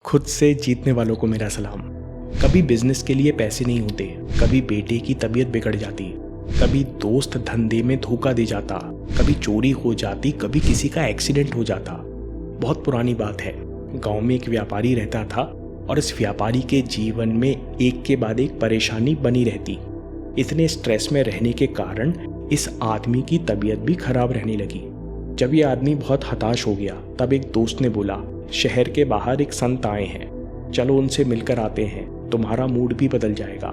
खुद से जीतने वालों को मेरा सलाम। कभी बिजनेस के लिए पैसे नहीं होते, कभी बेटे की तबीयत बिगड़ जाती, कभी दोस्त धंधे में धोखा दे जाता, कभी चोरी हो जाती, कभी किसी का एक्सीडेंट हो जाता। बहुत पुरानी बात है, गांव में एक व्यापारी रहता था और इस व्यापारी के जीवन में एक के बाद एक परेशानी बनी रहती। इतने स्ट्रेस में रहने के कारण इस आदमी की तबीयत भी खराब रहने लगी। जब ये आदमी बहुत हताश हो गया तब एक दोस्त ने बोला, शहर के बाहर एक संत आए हैं, चलो उनसे मिलकर आते हैं, तुम्हारा मूड भी बदल जाएगा।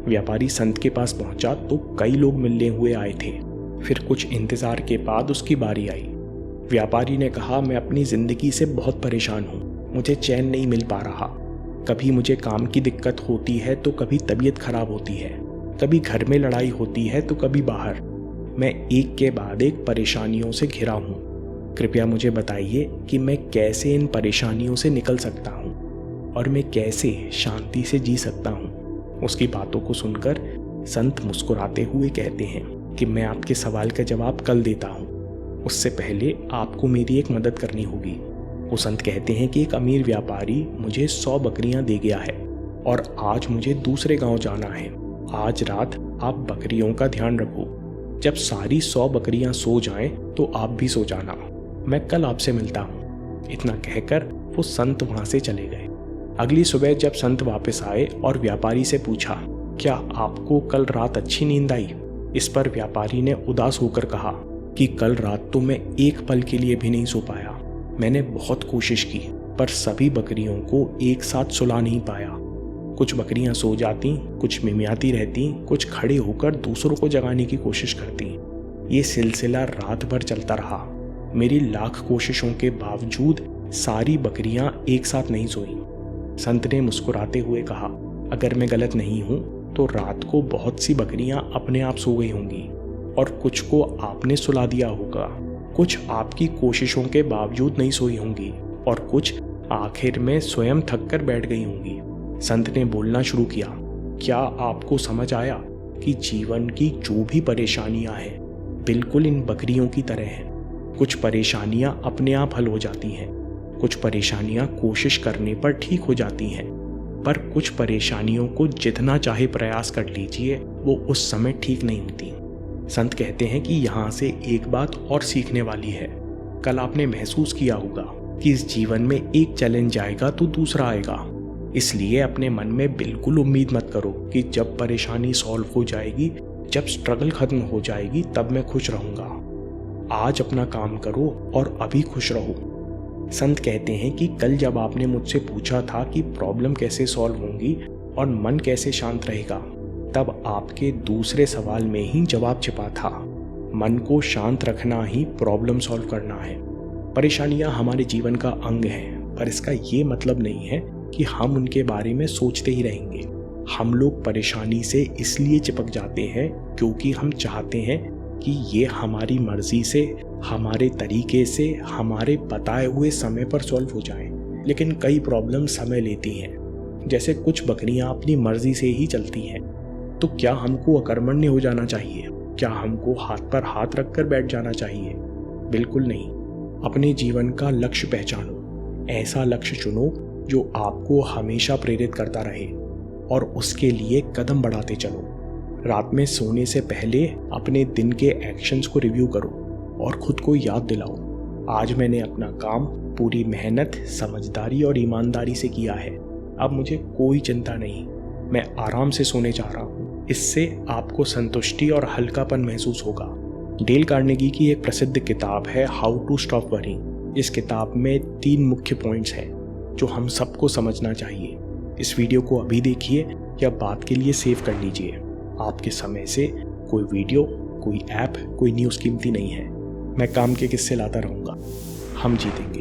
व्यापारी संत के पास पहुंचा तो कई लोग मिलने हुए आए थे। फिर कुछ इंतजार के बाद उसकी बारी आई। व्यापारी ने कहा, मैं अपनी जिंदगी से बहुत परेशान हूँ, मुझे चैन नहीं मिल पा रहा। कभी मुझे काम की दिक्कत होती है तो कभी तबीयत खराब होती है, कभी घर में लड़ाई होती है तो कभी बाहर। मैं एक के बाद एक परेशानियों से घिरा हूँ। कृपया मुझे बताइए कि मैं कैसे इन परेशानियों से निकल सकता हूँ और मैं कैसे शांति से जी सकता हूँ। उसकी बातों को सुनकर संत मुस्कुराते हुए कहते हैं कि मैं आपके सवाल का जवाब कल देता हूँ, उससे पहले आपको मेरी एक मदद करनी होगी। वो संत कहते हैं कि एक अमीर व्यापारी मुझे 100 बकरियां दे गया है और आज मुझे दूसरे गांव जाना है। आज रात आप बकरियों का ध्यान रखो, जब सारी 100 बकरियां सो जाएं तो आप भी सो जाना, मैं कल आपसे मिलता हूँ। इतना कहकर वो संत वहां से चले गए। अगली सुबह जब संत वापस आए और व्यापारी से पूछा, क्या आपको कल रात अच्छी नींद आई? इस पर व्यापारी ने उदास होकर कहा कि कल रात तो मैं एक पल के लिए भी नहीं सो पाया। मैंने बहुत कोशिश की पर सभी बकरियों को एक साथ सुला नहीं पाया। कुछ बकरियां सो जाती, कुछ मिमियाती रहती, कुछ खड़े होकर दूसरों को जगाने की कोशिश करती। ये सिलसिला रात भर चलता रहा। मेरी लाख कोशिशों के बावजूद सारी बकरियां एक साथ नहीं सोई। संत ने मुस्कुराते हुए कहा, अगर मैं गलत नहीं हूं तो रात को बहुत सी बकरियां अपने आप सो गई होंगी और कुछ को आपने सुला दिया होगा। कुछ आपकी कोशिशों के बावजूद नहीं सोई होंगी और कुछ आखिर में स्वयं थक कर बैठ गई होंगी। संत ने बोलना शुरू किया, क्या आपको समझ आया कि जीवन की जो भी परेशानियां हैं बिल्कुल इन बकरियों की तरह हैं। कुछ परेशानियां अपने आप हल हो जाती हैं, कुछ परेशानियां कोशिश करने पर ठीक हो जाती हैं, पर कुछ परेशानियों को जितना चाहे प्रयास कर लीजिए वो उस समय ठीक नहीं होती। संत कहते हैं कि यहाँ से एक बात और सीखने वाली है। कल आपने महसूस किया होगा कि इस जीवन में एक चैलेंज आएगा तो दूसरा आएगा, इसलिए अपने मन में बिल्कुल उम्मीद मत करो कि जब परेशानी सॉल्व हो जाएगी, जब स्ट्रगल खत्म हो जाएगी तब मैं खुश रहूंगा। आज अपना काम करो और अभी खुश रहो। संत कहते हैं कि कल जब आपने मुझसे पूछा था कि प्रॉब्लम कैसे सॉल्व होंगी और मन कैसे शांत रहेगा, तब आपके दूसरे सवाल में ही जवाब छिपा था। मन को शांत रखना ही प्रॉब्लम सॉल्व करना है। परेशानियां हमारे जीवन का अंग हैं, पर इसका ये मतलब नहीं है कि हम उनके बारे में सोचते ही रहेंगे। हम लोग परेशानी से इसलिए चिपक जाते हैं क्योंकि हम चाहते हैं कि ये हमारी मर्जी से, हमारे तरीके से, हमारे बताए हुए समय पर सॉल्व हो जाए। लेकिन कई प्रॉब्लम समय लेती हैं। जैसे कुछ बकरियां अपनी मर्जी से ही चलती हैं। तो क्या हमको अकर्मण्य हो जाना चाहिए? क्या हमको हाथ पर हाथ रखकर बैठ जाना चाहिए? बिल्कुल नहीं। अपने जीवन का लक्ष्य पहचानो, ऐसा लक्ष्य चुनो जो आपको हमेशा प्रेरित करता रहे और उसके लिए कदम बढ़ाते चलो। रात में सोने से पहले अपने दिन के एक्शंस को रिव्यू करो और खुद को याद दिलाओ, आज मैंने अपना काम पूरी मेहनत, समझदारी और ईमानदारी से किया है। अब मुझे कोई चिंता नहीं, मैं आराम से सोने जा रहा हूँ। इससे आपको संतुष्टि और हल्कापन महसूस होगा। डेल कार्नेगी की एक प्रसिद्ध किताब है हाउ टू स्टॉप वरिंग। इस किताब में 3 मुख्य पॉइंट्स हैं जो हम सबको समझना चाहिए। इस वीडियो को अभी देखिए या बात के लिए सेव कर लीजिए। आपके समय से कोई वीडियो, कोई ऐप, कोई न्यूज़ कीमती नहीं है। मैं काम के किस्से लाता रहूँगा। हम जीतेंगे।